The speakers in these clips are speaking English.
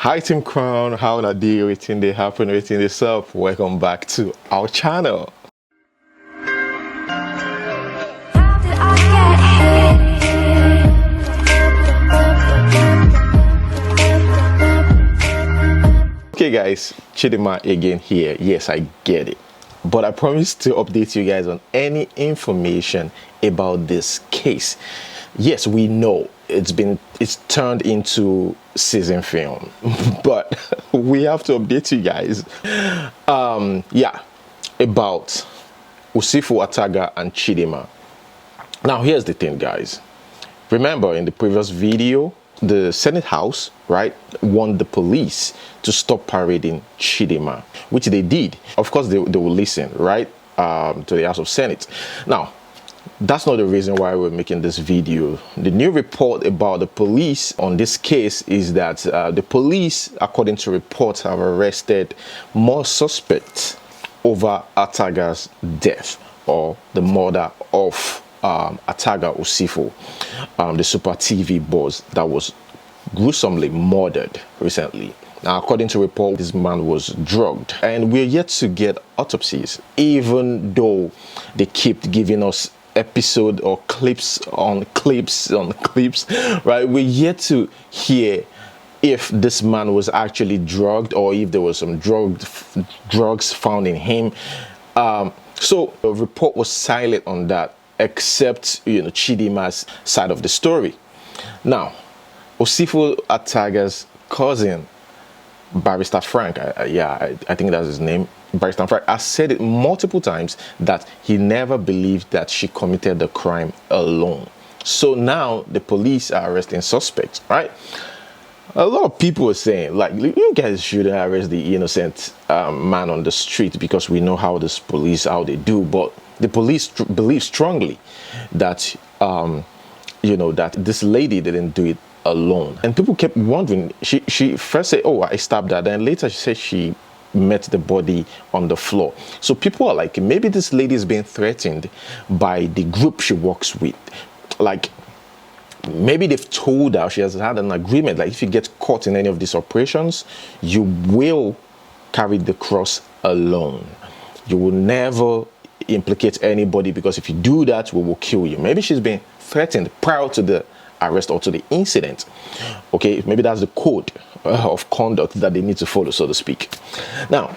Hi Team Crown, how na dey, wetin dey happen, wetin dey sup? Welcome back to our channel. Okay guys, Chidinma again here. Yes, I get it. But I promise to update you guys on any information about this case. Yes, we know it's turned into season film, but we have to update you guys. Yeah, about Usifo Ataga and Chidinma. Now here's the thing, guys. Remember in the previous video, the Senate House, right, warned the police to stop parading Chidinma, which they did. Of course, they will listen, right, to the House of Senate. Now, that's not the reason why we're making this video. The new report about the police on this case is that the police, according to reports, have arrested more suspects over Ataga's death or the murder of Ataga Usifo, the SuperTV boss that was gruesomely murdered recently. Now, according to report, this man was drugged, and we're yet to get autopsies, even though they keep giving us episode or clips on clips, right? We're yet to hear if this man was actually drugged or if there was some drugs found in him. So the report was silent on that, except Chidinma's side of the story. Now, Usifo Ataga's cousin, Barrister Frank, I think that's his name, Barrister Frank, has said it multiple times that he never believed that she committed the crime alone. So now the police are arresting suspects, right? A lot of people are saying, like, you guys shouldn't arrest the innocent man on the street because we know how this police, how they do. But the police believe strongly that, that this lady didn't do it alone. And people kept wondering. She first said, oh, I stabbed her. Then later she said she met the body on the floor. So people are like, maybe this lady is being threatened by the group she works with. Like, maybe they've told her, she has had an agreement, like if you get caught in any of these operations, you will carry the cross alone. You will never implicate anybody, because if you do that, we will kill you. Maybe she's been threatened prior to the arrest or to the incident. Okay, maybe that's the code of conduct that they need to follow, so to speak. Now,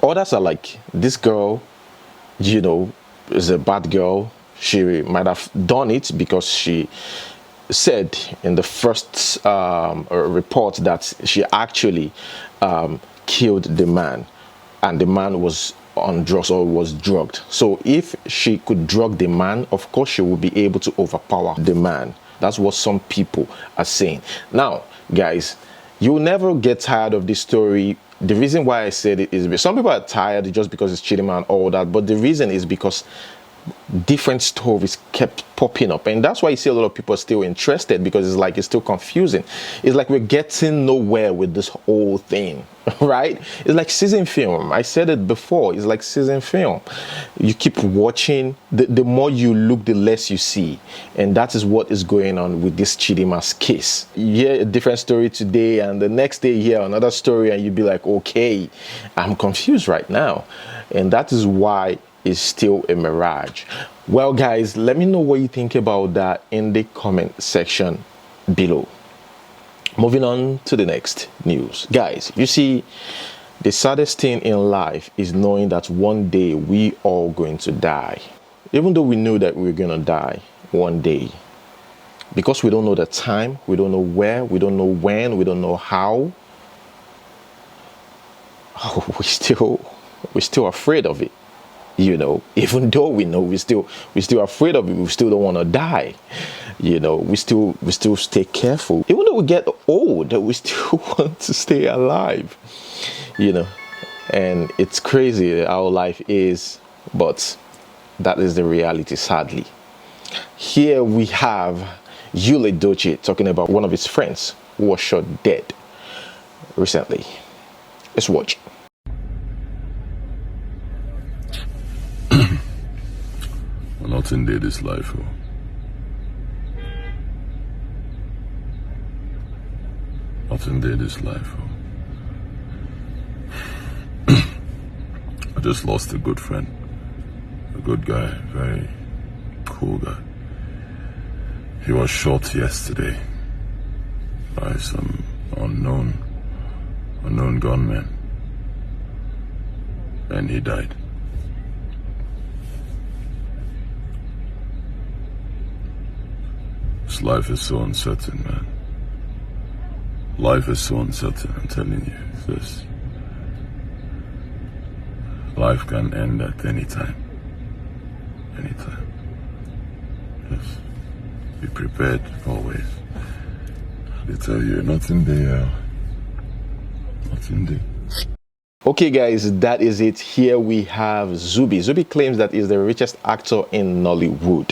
others are like, this girl, is a bad girl. She might have done it because she said in the first report that she actually killed the man, and the man was on drugs or was drugged. So if she could drug the man, of course she will be able to overpower the man. That's what some people are saying. Now, guys, you'll never get tired of this story. The reason why I said it is some people are tired just because it's Chidinma and all that, but the reason is because different stories kept popping up, and that's why you see a lot of people are still interested, because it's like it's still confusing. It's like we're getting nowhere with this whole thing, right? It's like season film. I said it before, it's like season film. You keep watching, the more you look, the less you see, and that is what is going on with this Chidinma's case. You hear a different story today, and the next day you hear another story, and you'll be like, okay, I'm confused right now. And that is why is still a mirage. Well, guys, let me know what you think about that in the comment section below. Moving on to the next news. Guys, you see, the saddest thing in life is knowing that one day we all going to die. Even though we know that we're gonna die one day, because we don't know the time, we don't know where, we don't know when, we don't know how, we're still afraid of it. Even though we know we're still afraid of it, we still don't want to die. We still stay careful. Even though we get old, we still want to stay alive. And it's crazy how life is, but that is the reality, sadly. Here we have Yule Doche talking about one of his friends who was shot dead recently. Let's watch. Nothing did this life. Nothing did this life. I just lost a good friend. A good guy, very cool guy. He was shot yesterday by some unknown gunman. And he died. This life is so uncertain, man. Life is so uncertain, I'm telling you. It's just, life can end at any time. Anytime. Just be prepared always. They tell you nothing there. Nothing there. Okay guys, that is it. Here we have Zubby. Zubby claims that he's the richest actor in Nollywood.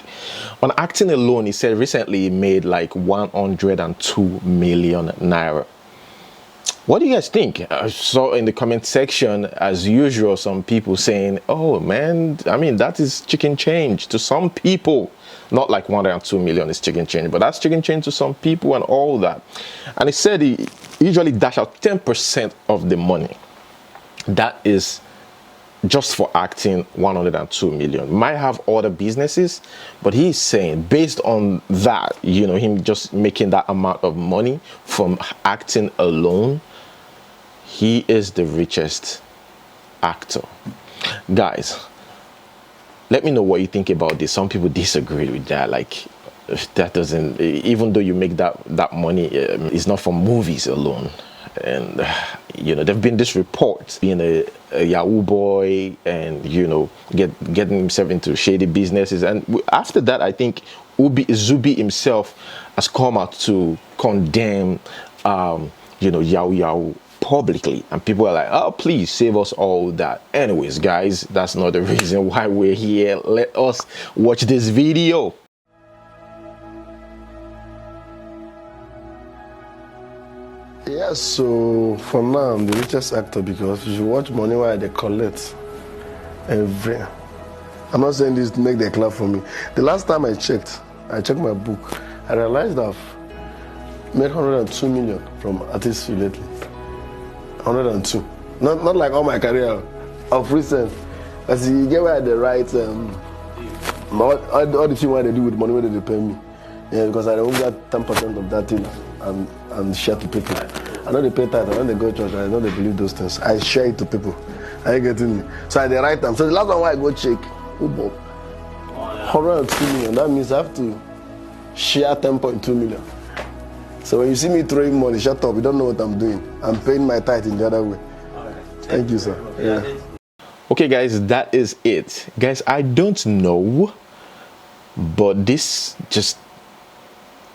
On acting alone, he said recently he made like 102 million naira. What do you guys think? I saw in the comment section, as usual, some people saying, oh man, I mean, that is chicken change to some people. Not like 102 million is chicken change, but that's chicken change to some people and all that. And he said he usually dash out 10% of the money. That is just for acting 102 million. Might have other businesses, but he's saying based on that, you know, him just making that amount of money from acting alone, he is the richest actor. Guys, let me know what you think about this. Some people disagree with that. Like, that doesn't, even though you make that money, it's not from movies alone. And you know, there've been this report being a Yahoo boy and, you know, getting himself into shady businesses. And after that, I think Zubby himself has come out to condemn you know, Yahoo publicly, and people are like, oh, please save us all that. Anyways guys, that's not the reason why we're here. Let us watch this video. Yes, so for now I'm the richest actor because you watch money where they collect every. I'm not saying this to make the clap for me. The last time I checked my book, I realized I've made 102 million from artists lately. 102. Not like all my career of recent. As you get where they write all the thing what they do with money where they pay me. Yeah, because I only got 10% of that thing and share to people. I know they pay tithe, I know they go to church, I know they believe those things. I share it to people. Are you getting me? So at the right time. So the last one I go check, 102 million. That means I have to share 10.2 million. So when you see me throwing money, shut up, you don't know what I'm doing. I'm paying my tithe in the other way. Thank you, sir. Yeah. Okay guys, that is it. Guys, I don't know, but this just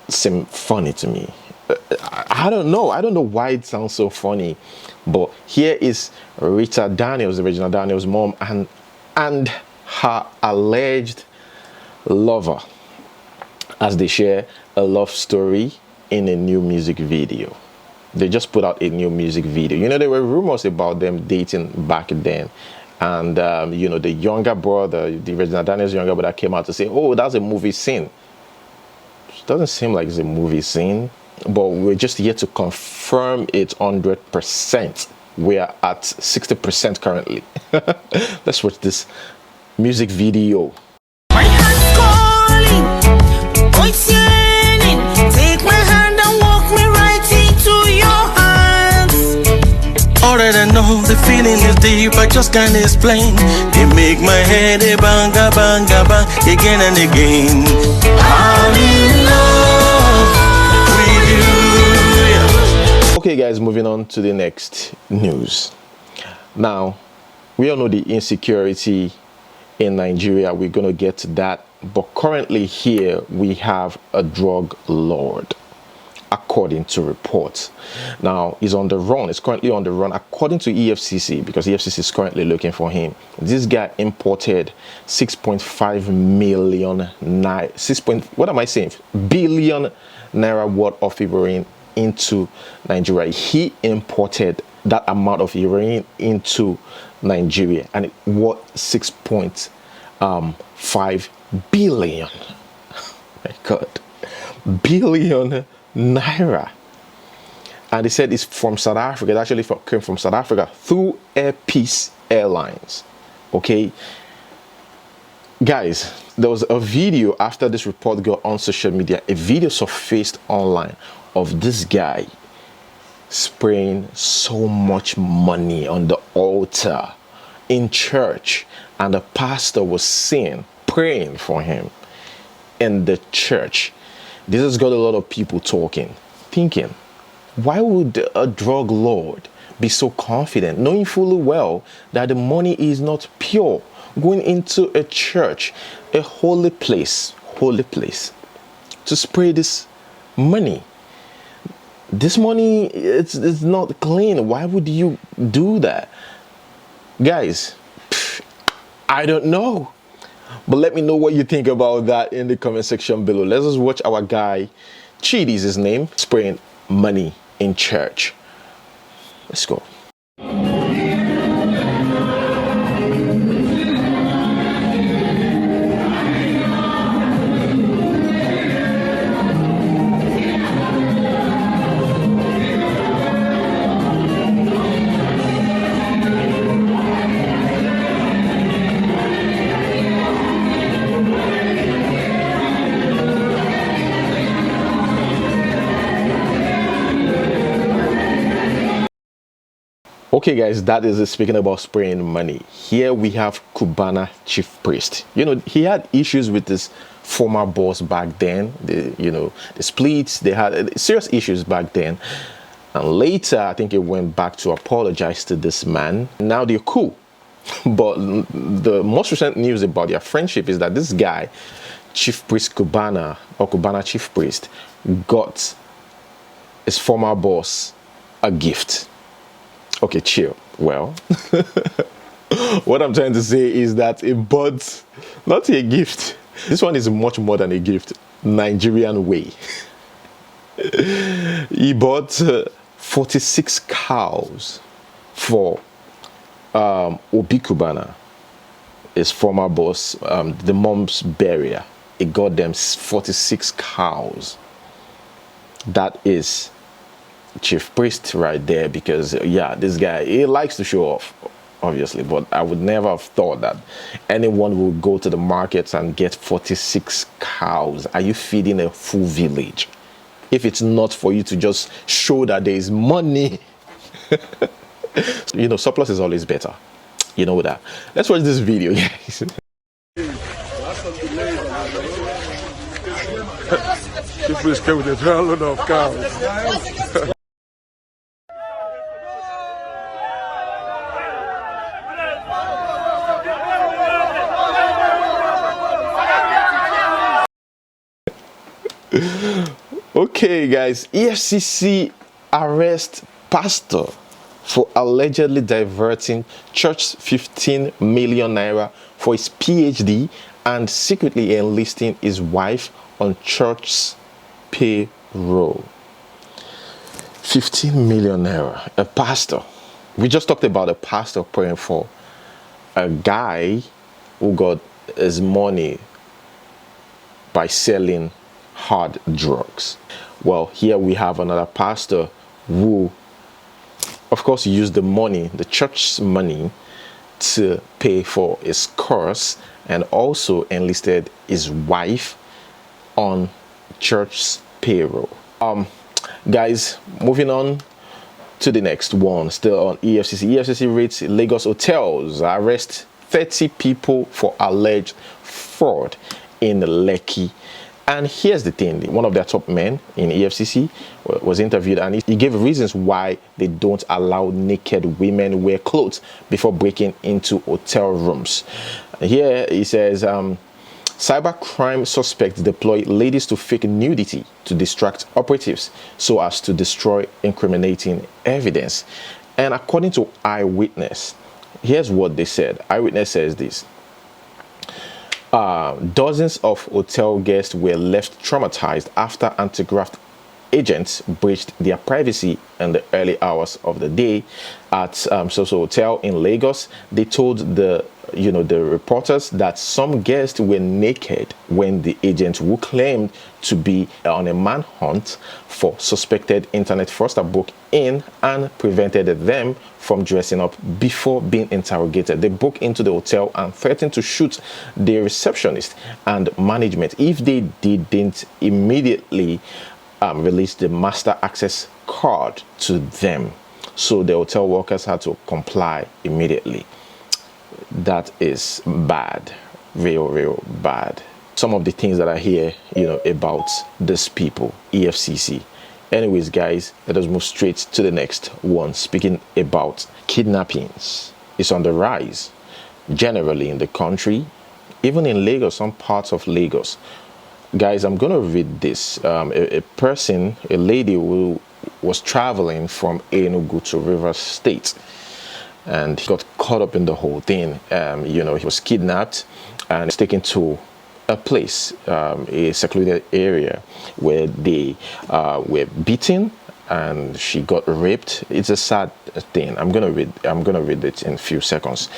seemed funny to me. I don't know why it sounds so funny, but here is Rita Daniels, the Regina Daniels' mom, and her alleged lover, as they share a love story in a new music video. They just put out a new music video. You know, there were rumors about them dating back then, and you know, the younger brother, the Regina Daniels' younger brother, came out to say, oh, that's a movie scene. It doesn't seem like it's a movie scene, but we're just here to confirm it 100%. We are at 60% currently. Let's watch this music video. My heart's calling, voice yearning. Take my hand and walk me right into your hands. Already know the feeling is deep, I just can't explain. They make my head a banga banga bang again and again. I'm in love with you. Okay guys, moving on to the next news. Now, we all know the insecurity in Nigeria. We're going to get to that. But currently here, we have a drug lord, according to reports. Now, he's on the run. He's currently on the run, according to EFCC, because EFCC is currently looking for him. This guy imported 6.5 million billion naira worth of heroin into Nigeria. He imported that amount of heroin into Nigeria, and it worth 6.5 billion. My God, billion naira. And they said it's from South Africa. It actually came from South Africa through Air Peace Airlines. Okay, guys, there was a video after this report got on social media. A video surfaced online of this guy spraying so much money on the altar in church, and the pastor was seen praying for him in the church. This has got a lot of people talking, thinking, why would a drug lord be so confident, knowing fully well that the money is not pure, going into a church, a holy place, to spray this money? This money, it's not clean. Why would you do that? Guys, I don't know. But let me know what you think about that in the comment section below. Let's just watch our guy, Chidi is his name, spraying money in church. Let's go. Okay guys, that is it. Speaking about spraying money, here we have Cubana chief priest. You know, he had issues with his former boss back then. The splits, they had serious issues back then, and later I think he went back to apologize to this man. Now they're cool. But the most recent news about their friendship is that this guy, chief priest Cubana, or Cubana chief priest, got his former boss a gift. Okay, chill. Well, what I'm trying to say is that he bought not a gift. This one is much more than a gift. Nigerian way. He bought 46 cows for Obi Cubana, his former boss, the mom's burial. He got them 46 cows. That is chief priest right there, because yeah, this guy, he likes to show off, obviously, but I would never have thought that anyone would go to the markets and get 46 cows. Are you feeding a full village if it's not for you to just show that there is money? You know, surplus is always better, you know that. Let's watch this video, guys. Chief priest came with a load of cows. Okay guys, EFCC arrest pastor for allegedly diverting church's 15 million naira for his PhD and secretly enlisting his wife on church's payroll. 15 million naira, a pastor. We just talked about a pastor praying for a guy who got his money by selling hard drugs. Well, here we have another pastor who, of course, used the money, the church's money, to pay for his course, and also enlisted his wife on church's payroll. Guys, moving on to the next one, still on EFCC. EFCC rates Lagos hotels, arrest 30 people for alleged fraud in Lekki. And here's the thing, one of their top men in EFCC was interviewed, and he gave reasons why they don't allow naked women wear clothes before breaking into hotel rooms. Here he says, cybercrime suspects deploy ladies to fake nudity to distract operatives so as to destroy incriminating evidence. And according to Eyewitness, here's what they said. Eyewitness says this. Dozens of hotel guests were left traumatized after anti-graft agents breached their privacy in the early hours of the day at Soso Hotel in Lagos. They told the the reporters that some guests were naked when the agents who claimed to be on a manhunt for suspected internet fraudster broke in and prevented them from dressing up before being interrogated. They broke into the hotel and threatened to shoot the receptionist and management if they didn't immediately release the master access card to them. So the hotel workers had to comply immediately. That is bad, real bad. Some of the things that I hear, about these people, EFCC. Anyways, guys, let us move straight to the next one. Speaking about kidnappings, it's on the rise generally in the country, even in Lagos, some parts of Lagos. Guys, I'm going to read this. A lady who was traveling from Enugu to Rivers State, and he got caught up in the whole thing. He was kidnapped and was taken to a place, a secluded area, where they were beaten and she got raped. It's a sad thing. I'm gonna read it in a few seconds.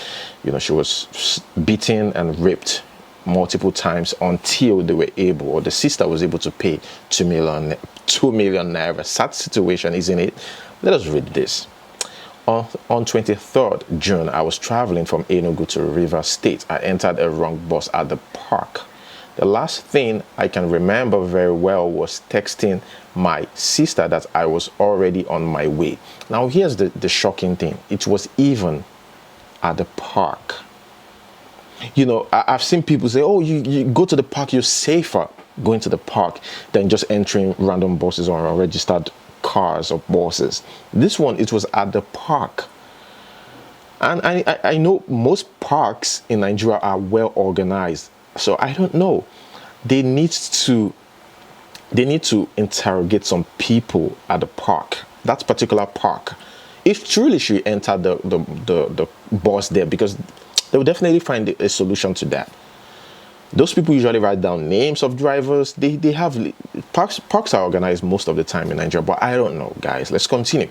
She was beaten and raped multiple times until they were able, or the sister was able to pay 2 million naira. Sad situation, isn't it? Let us read this. On 23rd June, I was traveling from Enugu to Rivers State. I entered a wrong bus at the park. The last thing I can remember very well was texting my sister that I was already on my way. Now, here's the shocking thing. It was even at the park. I've seen people say, oh, you go to the park, you're safer going to the park than just entering random buses or unregistered cars or buses. This one, it was at the park. And I know most parks in Nigeria are well organized. So I don't know. They need to interrogate some people at the park, that particular park. If truly she entered the bus there, because they will definitely find a solution to that. Those people usually write down names of drivers. They have parks are organized most of the time in Nigeria, but I don't know, guys. Let's continue.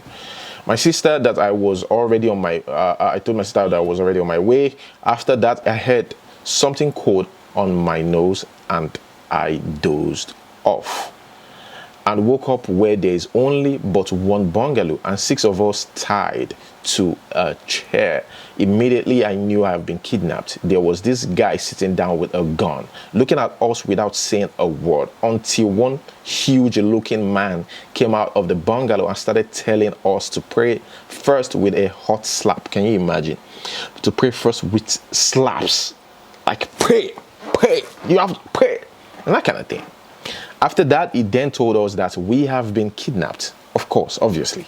My sister that I was already on my I told my sister that I was already on my way. After that, I heard something cold on my nose and I dozed off and woke up where there is only but one bungalow and 6 of us tied to a chair. Immediately I knew I had been kidnapped. There was this guy sitting down with a gun looking at us without saying a word, until one huge looking man came out of the bungalow and started telling us to pray first with a hot slap. Can you imagine? To pray first with slaps, like pray, you have to pray, and that kind of thing. After that, he then told us that we have been kidnapped, of course, obviously,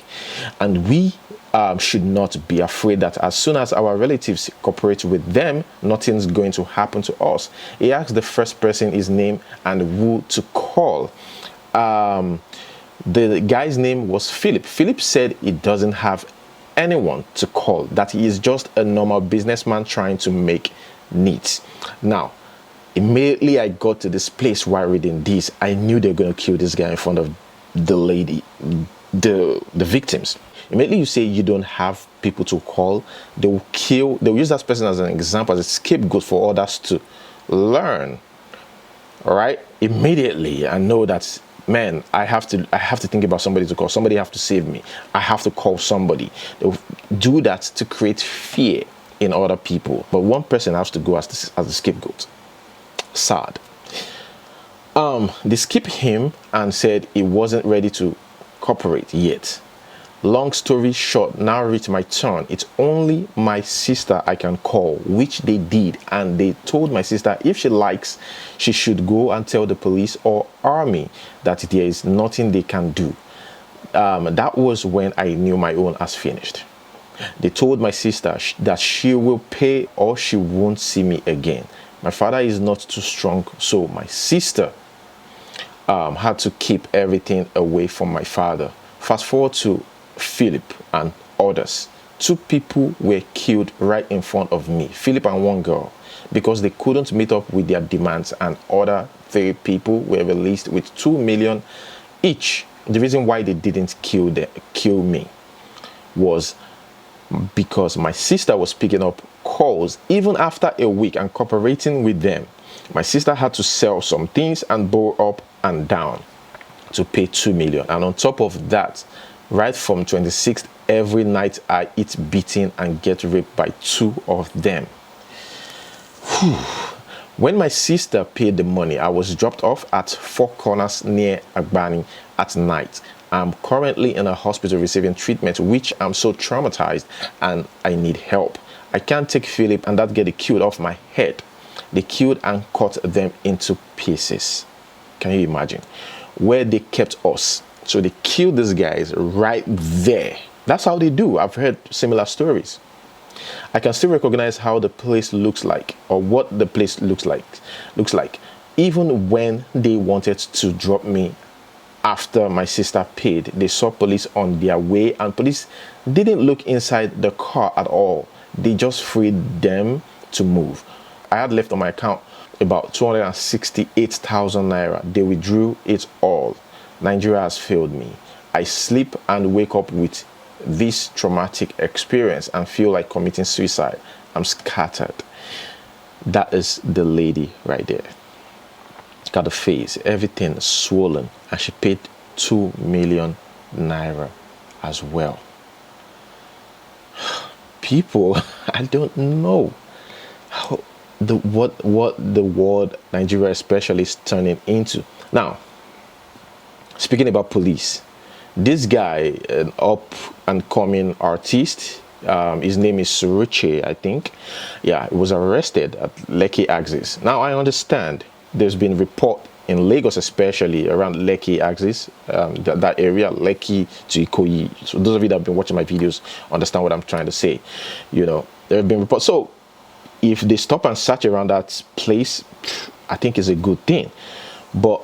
and we should not be afraid that as soon as our relatives cooperate with them, nothing's going to happen to us. He asked the first person his name and who to call. The guy's name was Philip. Philip said he doesn't have anyone to call, that he is just a normal businessman trying to make needs. Now, immediately I got to this place while reading this, I knew they were going to kill this guy in front of the lady, the victims. Immediately you say you don't have people to call, they'll use that person as an example, as a scapegoat for others to learn. All right, immediately I know that, man, I have to think about somebody to call. Somebody have to save me. I have to call somebody. They'll do that to create fear in other people, but one person has to go as the scapegoat. Sad. They skipped him and said he wasn't ready to cooperate yet. Long story short, now reached my turn. It's only my sister I can call, which they did, and they told my sister if she likes, she should go and tell the police or army that there is nothing they can do. That was when I knew my own has finished. They told my sister that she will pay or she won't see me again. My father is not too strong, so my sister had to keep everything away from my father. Fast forward to Philip and others. 2 people were killed right in front of me, Philip and one girl, because they couldn't meet up with their demands, and other 3 people were released with 2 million each. The reason why they didn't kill me was because my sister was picking up calls. Even after a week and cooperating with them, my sister had to sell some things and borrow up and down to pay 2 million. And on top of that, right from 26th, every night I eat beating and get raped by 2 of them. Whew. When my sister paid the money, I was dropped off at Four Corners near Agbani at night. I'm currently in a hospital receiving treatment, which I'm so traumatized and I need help. I can't take Philip and that get the killed off my head. They killed and cut them into pieces. Can you imagine? Where they kept us. So they killed these guys right there. That's how they do. I've heard similar stories. I can still recognize how the place looks like, or what the place looks like. Even when they wanted to drop me after my sister paid, they saw police on their way and police didn't look inside the car at all. They just freed them to move. I had left on my account about 268,000 naira. They withdrew it all. Nigeria has failed me. I sleep and wake up with this traumatic experience and feel like committing suicide. I'm scattered. That is the lady right there. Got the face, everything swollen, and she paid 2 million naira as well. People, I don't know how what the world, Nigeria especially, is turning into. Now, speaking about police, this guy, an up and coming artist, his name is Richest, I think. Yeah, he was arrested at Lekki Axis. Now I understand there's been report in Lagos, especially around Lekki Axis, that area, Lekki to Ikoyi. So those of you that have been watching my videos understand what I'm trying to say. You know, there have been reports. So if they stop and search around that place, I think is a good thing. But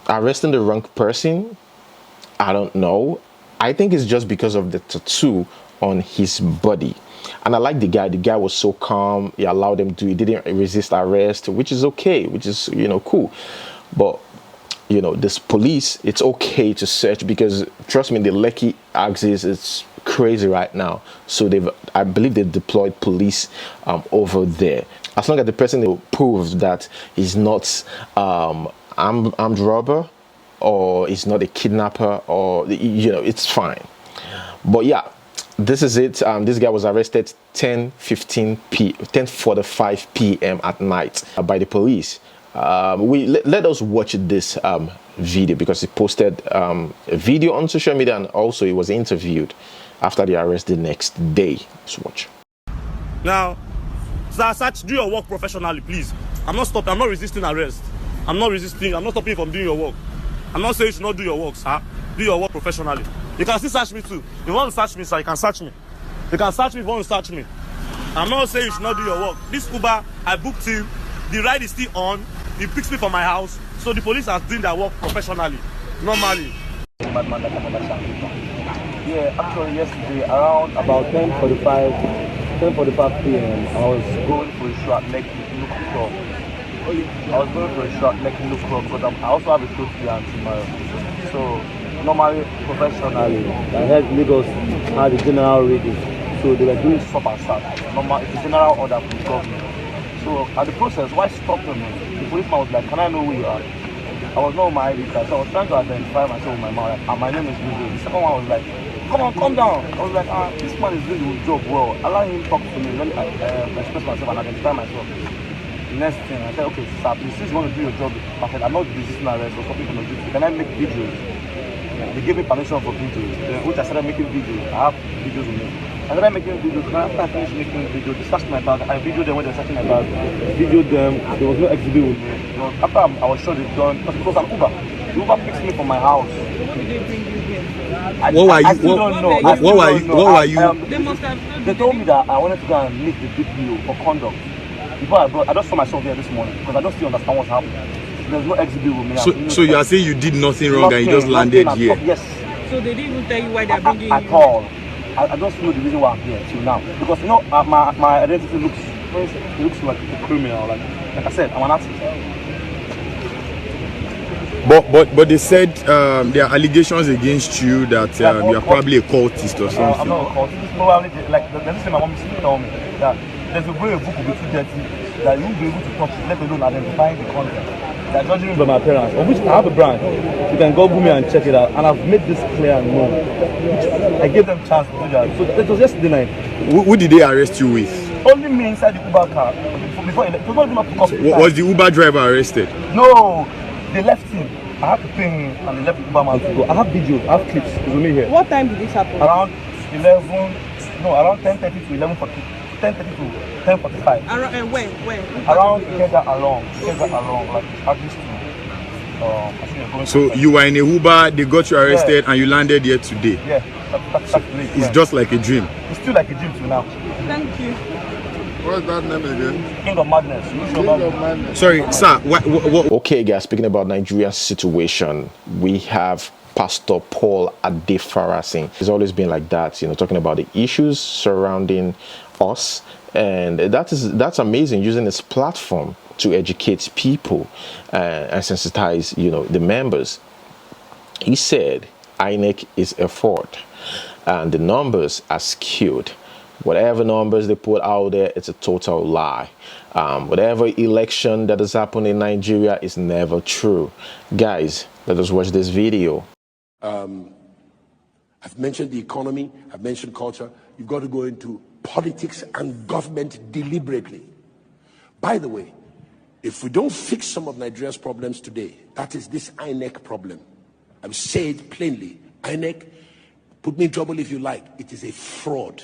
arresting the wrong person, I don't know. I think it's just because of the tattoo on his body. And I like the guy. The guy was so calm. He allowed them to. He didn't resist arrest, which is okay, which is, you know, cool. But, you know, this police, it's okay to search because, trust me, the Lekki Axis is crazy right now. So I believe they deployed police over there. As long as the person proves that he's not armed robber, or he's not a kidnapper, or, you know, it's fine. But yeah, this is it. This guy was arrested 10:45 p.m. at night by the police. Let us watch this video because he posted a video on social media, and also he was interviewed after the arrest the next day. Let's watch. Now, Sir, do your work professionally, please. I'm not stopping. I'm not resisting arrest. I'm not resisting. I'm not stopping you from doing your work. I'm not saying you should not do your work, sir. Do your work professionally. You can still search me too. If you want to search me, sir, you can search me. You can search me if you want to search me. I'm not saying you should not do your work. This Uber, I booked him. The ride is still on. He picks me from my house. So the police are doing their work professionally, normally. Yeah, actually yesterday around about 10:45 p.m. I was going for a shot Lekki look club. Because I also have a show today and tomorrow. So normally, professionally, I heard Lagos had a general reading. So they were doing stop and start. Normal, it's a general order from the government. So at the process, why stop them? The policeman was like, "Can I know who you are?" I was not on my ID card, so I was trying to identify myself with my mouth. And my name is Zubby. The second one was like, "Come on, calm down." I was like, "This man is doing his job well. Allow him to talk to me. Let me express myself and identify myself." The next thing, I said, "Okay, sir, please, since you want to do your job," I said, "I'm not resisting arrest or something from the duty. Can I make videos?" They gave me permission for videos, which I started making videos. I have videos with me. I started making videos. After I finished making videos, they searched my bag. I videoed them when they were searching my bag. Videoed them. There was no exhibit with me. After I was sure it's done, because it was an Uber. The Uber picked me from my house. What were you? I still don't know. What were you? They told me that I wanted to go and meet the DPO for conduct. Before I just saw myself there this morning because I don't still understand what's happening. There's no exhibit with me. So you are saying you did nothing wrong and you just landed here? Yes. So they didn't even tell you why they're bringing you? At all. I don't know the reason why I'm here till now. Because you know my identity looks like a criminal. Like I said, I'm an artist. But they said there are allegations against you that you are probably a cultist or something. I'm not a cultist. Probably like the thing my mom used to tell me that there's a way a book will be too dirty that you won't be able to touch it, let alone identifying the content. They're judging me by my appearance, of which I have a brand. You can Google me and check it out. And I've made this clear and known. I gave them chance to do that. So it was yesterday night. Who did they arrest you with? Only me inside the Uber car. Before it was not even up to coffee. Was the Uber driver arrested? No, they left him. I had to pay him and they left the Uber man to go. I have videos, I have clips. It's only here. What time did this happen? Around 10:30 to 11:40. 10:30 to 10:45. Around when? Around Ikeda along, like at least I think you're going. So you were in a Uber, they got you arrested, and you landed here today. Yeah, that's It's just like a dream. It's still like a dream till now. Thank you. What's that name again? King of Madness. King of Madness. Sorry, sir. What? Okay, guys, speaking about Nigeria's situation, we have Pastor Paul Adefarasin. He's always been like that, talking about the issues surrounding us, and that's amazing, using his platform to educate people and sensitize, the members. He said INEC is a fraud and the numbers are skewed. Whatever numbers they put out there, it's a total lie. Whatever election that has happened in Nigeria is never true. Guys, let us watch this video. I've mentioned the economy, I've mentioned culture. You've got to go into politics and government deliberately. By the way, if we don't fix some of Nigeria's problems today, that is this INEC problem. I will say it plainly. INEC, put me in trouble if you like. It is a fraud.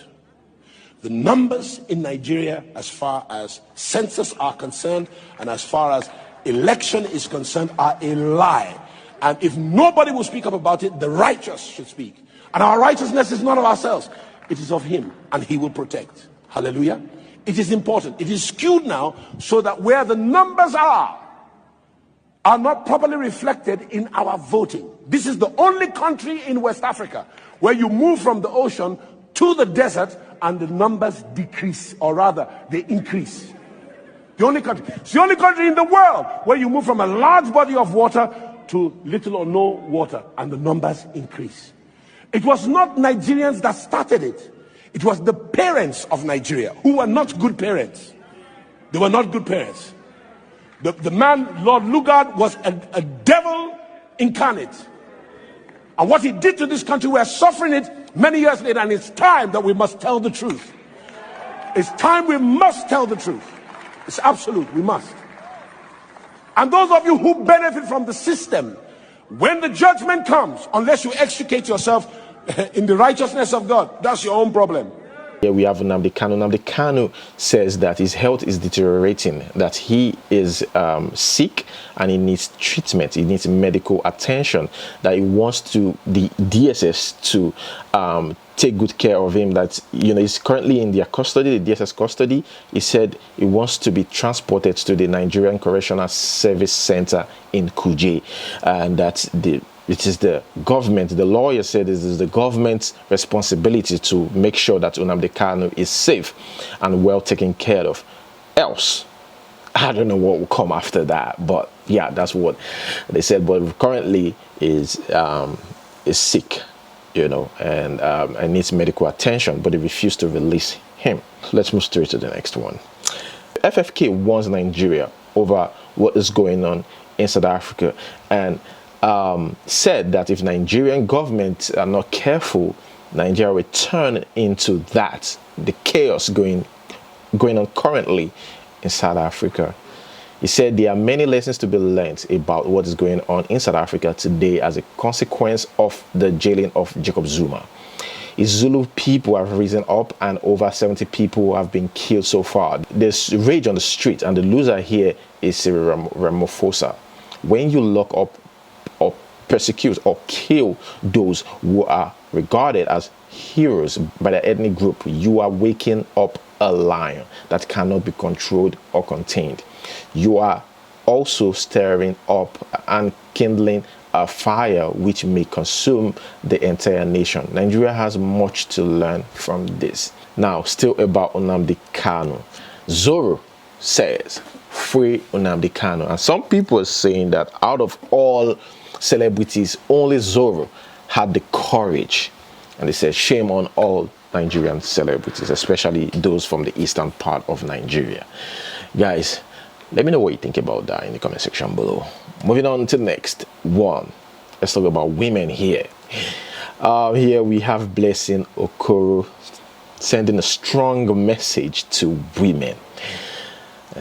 The numbers in Nigeria, as far as census are concerned, and as far as election is concerned, are a lie. And if nobody will speak up about it, the righteous should speak. And our righteousness is not of ourselves. It is of him, and he will protect. Hallelujah. It is important. It is skewed now so that where the numbers are not properly reflected in our voting. This is the only country in West Africa where you move from the ocean to the desert and the numbers decrease, or rather they increase. The only country. It's the only country in the world where you move from a large body of water to little or no water and the numbers increase. It was not Nigerians that started it. It was the parents of Nigeria who were not good parents. They were not good parents. The man, Lord Lugard, was a devil incarnate. And what he did to this country, we're suffering it many years later, and it's time that we must tell the truth. It's time we must tell the truth. It's absolute, we must. And those of you who benefit from the system, when the judgment comes, unless you extricate yourself in the righteousness of God, that's your own problem. Here we have Nnamdi Kanu. Nnamdi Kanu says that his health is deteriorating, that he is sick and he needs treatment, he needs medical attention, that he wants the DSS to take good care of him, that he's currently in their custody, the DSS custody. He said he wants to be transported to the Nigerian Correctional Service Center in Kuje, and that it is the government, the lawyer said it is the government's responsibility to make sure that Nnamdi Kanu is safe and well taken care of. Else, I don't know what will come after that, but yeah, that's what they said. But currently is sick, and needs medical attention, but they refuse to release him. Let's move straight to the next one. FFK warns Nigeria over what is going on in South Africa, and said that if Nigerian government are not careful, Nigeria will turn into the chaos going on currently in South Africa. He said there are many lessons to be learned about what is going on in South Africa today as a consequence of the jailing of Jacob Zuma. Zulu people have risen up and over 70 people have been killed so far. There's rage on the street, and the loser here is Cyril Ramaphosa. When you lock up or persecute or kill those who are regarded as heroes by the ethnic group, you are waking up a lion that cannot be controlled or contained. You are also stirring up and kindling a fire which may consume the entire nation. Nigeria has much to learn from this. Now, still about Nnamdi Kanu. Zoro says, free Nnamdi Kanu. And some people are saying that out of all celebrities, only Zoro had the courage. And they said, shame on all Nigerian celebrities, especially those from the eastern part of Nigeria. Guys, let me know what you think about that in the comment section below. Moving on to the next one. Let's talk about women here. Here we have Blessing Okoro sending a strong message to women,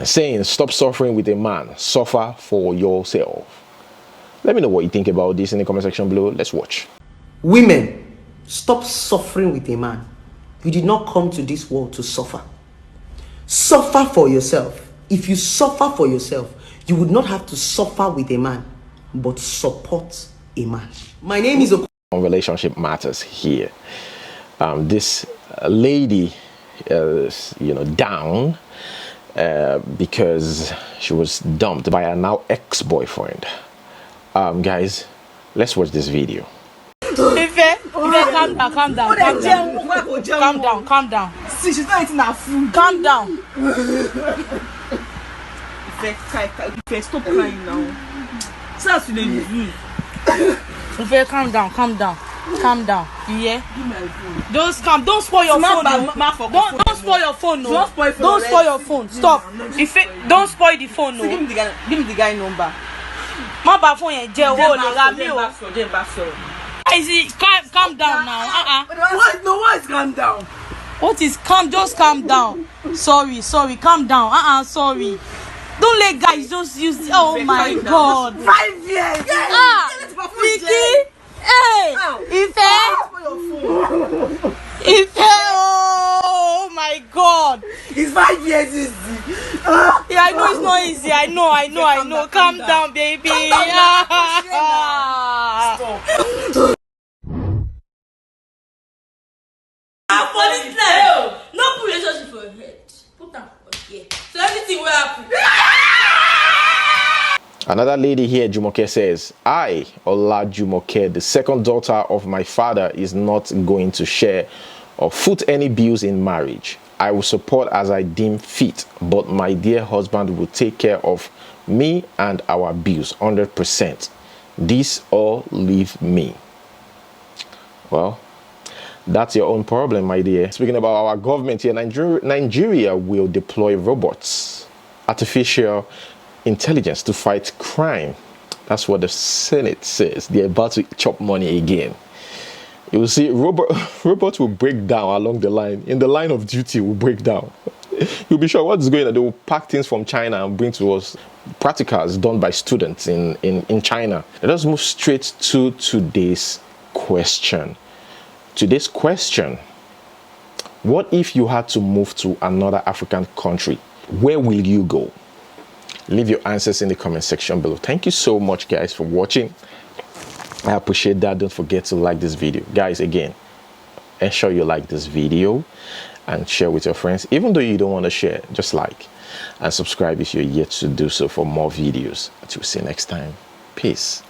saying, stop suffering with a man, suffer for yourself. Let me know what you think about this in the comment section below. Let's watch. Women, stop suffering with a man. You did not come to this world to suffer. Suffer for yourself. If you suffer for yourself, you would not have to suffer with a man, but support a man. My name is Relationship matters here. This lady is, down because she was dumped by a now ex-boyfriend. Guys, let's watch this video. Calm down. See, she's not eating her food. Calm down. If stop crying now. Calm down. You hear? Don't spoil your phone. Don't spoil your phone. No. Don't spoil your phone. Stop. Don't spoil the phone. No. Give me the guy number. My bad phone is jail. Calm down now. What? No, what is calm down? What is calm? Just calm down. Sorry. Calm down. Sorry. Don't let guys just use. Oh my God. 5 years. Vicky. Hey. Ife. Oh my God. It's 5 years easy. Yeah, I know it's not easy. I know. Calm down, baby. No relationship for your head. Put them here. So everything will happen. Another lady here, Jumoke, says, I, Ola Jumoke, the second daughter of my father, is not going to share or foot any bills in marriage. I will support as I deem fit, but my dear husband will take care of me and our bills 100%. This all leave me. Well, that's your own problem, my dear. Speaking about our government here, Nigeria will deploy robots, artificial intelligence to fight crime. That's what the Senate says. They're about to chop money again. You will see robots will break down along the line. In the line of duty will break down. You'll be sure what's going on. They will pack things from China and bring to us practicals done by students in China. Let us move straight to today's question. Today's question: what if you had to move to another African country? Where will you go? Leave your answers in the comment section below. Thank you so much, guys, for watching. I appreciate that. Don't forget to like this video. Guys, again, ensure you like this video and share with your friends. Even though you don't want to share, just like and subscribe if you're yet to do so for more videos. Until we see you next time. Peace.